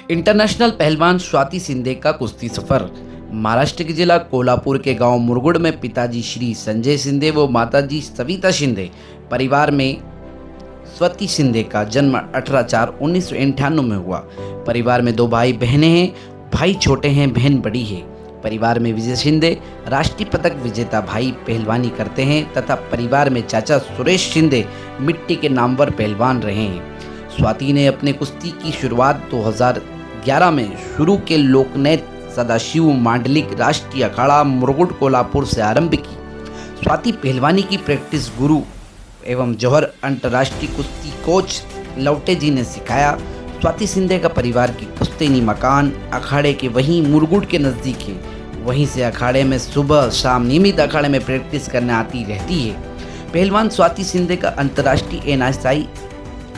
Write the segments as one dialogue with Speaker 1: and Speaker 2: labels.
Speaker 1: International पहलवान स्वाति सिंधे का कुश्ती सफर। महाराष्ट्र के जिला कोल्हापुर के गांव मुरगुड में पिताजी श्री संजय सिंधे व माताजी सविता शिंदे परिवार में स्वाति सिंधे का जन्म 18/4/1998 में हुआ। परिवार में 2 भाई बहनें हैं, भाई छोटे हैं, बहन बड़ी है। परिवार में विजय शिंदे राष्ट्रीय पदक विजेता भाई पहलवानी करते हैं तथा परिवार में चाचा सुरेश शिंदे मिट्टी के नामवर पहलवान रहे हैं। स्वाति ने अपने कुश्ती की शुरुआत 2011 में शुरू के लोकनेत सदाशिव मांडलिक राष्ट्रीय अखाड़ा मुरगुड कोल्हापुर से आरंभ की। स्वाति पहलवानी की प्रैक्टिस गुरु एवं जौहर अंतर्राष्ट्रीय कुश्ती कोच लवटे जी ने सिखाया। स्वाति सिंधे का परिवार की पुश्तैनी मकान अखाड़े के वहीं मुरगुड के नज़दीक है। वहीं से अखाड़े में सुबह शाम नियमित अखाड़े में प्रैक्टिस करने आती रहती है। पहलवान स्वाति सिंधे का अंतर्राष्ट्रीय NSI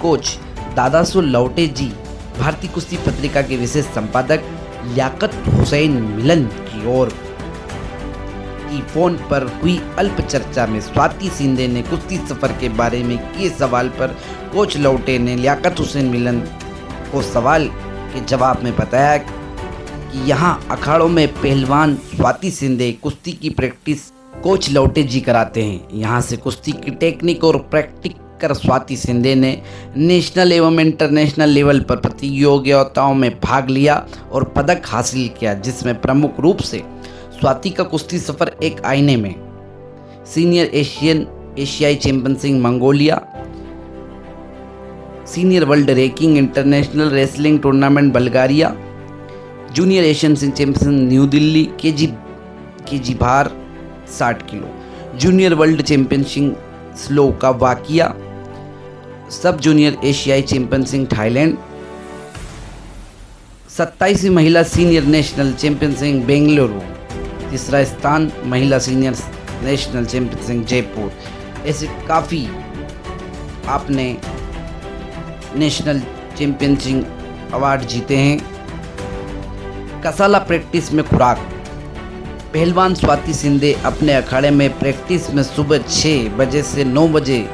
Speaker 1: कोच दादासु लवटे जी, भारतीय कुश्ती पत्रिका के विशेष संपादक लियाकत हुसैन मिलन की ओर की फोन पर हुई अल्प चर्चा में स्वाति सिंधे ने कुश्ती सफर के बारे में किए सवाल पर कोच लवटे ने लियाकत हुसैन मिलन को सवाल के जवाब में बताया कि यहाँ अखाड़ों में पहलवान स्वाति सिंधे कुश्ती की प्रैक्टिस कोच लवटे जी कराते हैं। यहाँ से कुश्ती की टेक्निक और प्रैक्टिस कर स्वाति सिंधे ने नेशनल एवं इंटरनेशनल लेवल पर प्रतियोगिताओं में भाग लिया और पदक हासिल किया, जिसमें प्रमुख रूप से स्वाति का कुश्ती सफर एक आईने में सीनियर एशियाई championship Mongolia, senior world ranking international wrestling tournament Bulgaria, junior Asian championship new Delhi KG भार 60 kilo, junior world championship Slovakia, सब जूनियर एशियाई चैंपियनशिप थाईलैंड, 27वीं महिला सीनियर नेशनल चैंपियनशिप बेंगलुरु, तीसरा स्थान महिला सीनियर नेशनल चैंपियनशिप जयपुर। ऐसे काफ़ी आपने नेशनल चैंपियनशिप अवार्ड जीते हैं। कसाला प्रैक्टिस में खुराक। पहलवान स्वाति सिंधे अपने अखाड़े में प्रैक्टिस में सुबह 6 बजे से 9 बजे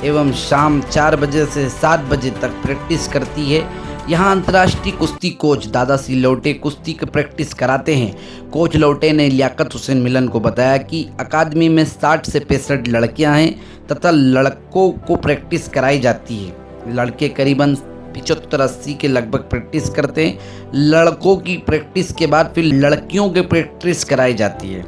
Speaker 1: एवं शाम 4 बजे से 7 बजे तक प्रैक्टिस करती है। यहाँ अंतर्राष्ट्रीय कुश्ती कोच दादासी लवटे कुश्ती की प्रैक्टिस कराते हैं। कोच लवटे ने लियाकत हुसैन मिलन को बताया कि अकादमी में 60 से 65 लड़कियाँ हैं तथा लड़कों को प्रैक्टिस कराई जाती है। लड़के करीबन 75-80 के लगभग प्रैक्टिस करते हैं। लड़कों की प्रैक्टिस के बाद फिर लड़कियों की प्रैक्टिस कराई जाती है।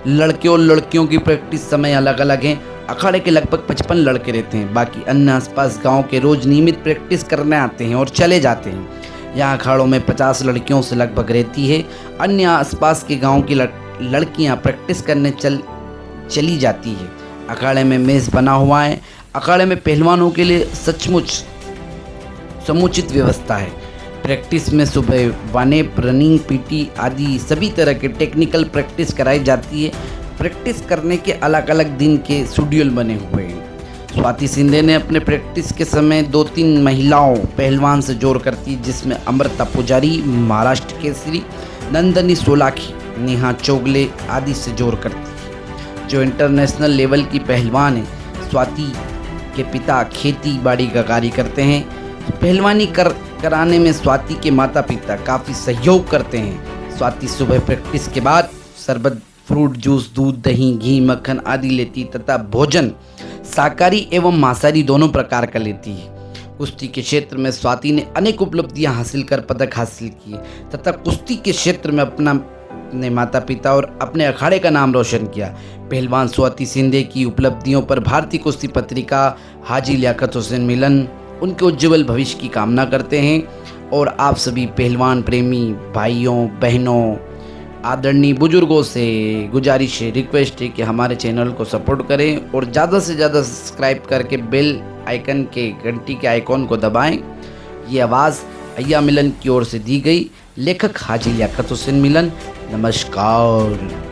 Speaker 1: लड़के और लड़कियों की प्रैक्टिस समय अलग अलग हैं। अखाड़े के लगभग 55 लड़के रहते हैं। बाकी अन्य आसपास गांव के रोज नियमित प्रैक्टिस करने आते हैं और चले जाते हैं। यहाँ अखाड़ों में 50 लड़कियों से लगभग रहती है। अन्य आसपास के गाँव की लड़कियाँ प्रैक्टिस करने चली जाती है। अखाड़े में मेज़ बना हुआ है। अखाड़े में पहलवानों के लिए सचमुच समुचित व्यवस्था है। प्रैक्टिस में सुबह वानेप, रनिंग, पीटी आदि सभी तरह के टेक्निकल प्रैक्टिस कराई जाती है। प्रैक्टिस करने के अलग अलग दिन के शेड्यूल बने हुए हैं। स्वाति सिंधे ने अपने प्रैक्टिस के समय 2-3 महिलाओं पहलवान से जोड़ करती, जिसमें अमृता पुजारी, महाराष्ट्र केसरी, नंदनी सोलाखी, नेहा चोगले आदि से जोड़ करती, जो इंटरनेशनल लेवल की पहलवान है। स्वाति के पिता खेती बाड़ी का कार्य करते हैं। पहलवानी कराने में स्वाति के माता पिता काफ़ी सहयोग करते हैं। स्वाति सुबह प्रैक्टिस के बाद शरबत, फ्रूट जूस, दूध, दही, घी, मक्खन आदि लेती तथा भोजन शाकाहारी एवं मांसाहारी दोनों प्रकार का लेती है। कुश्ती के क्षेत्र में स्वाति ने अनेक उपलब्धियां हासिल कर पदक हासिल किए तथा कुश्ती के क्षेत्र में अपने माता पिता और अपने अखाड़े का नाम रोशन किया। पहलवान स्वाति सिंधे की उपलब्धियों पर भारतीय कुश्ती पत्रिका हाजी लियाकत हुसैन मिलन उनके उज्ज्वल भविष्य की कामना करते हैं। और आप सभी पहलवान प्रेमी भाइयों बहनों आदरणीय बुजुर्गों से गुजारिश है, रिक्वेस्ट है कि हमारे चैनल को सपोर्ट करें और ज़्यादा से ज़्यादा सब्सक्राइब करके बेल आइकन के घंटी के आइकॉन को दबाएं। ये आवाज़ अय्या मिलन की ओर से दी गई। लेखक हाजी लियाकत हुसैन मिलन। नमस्कार।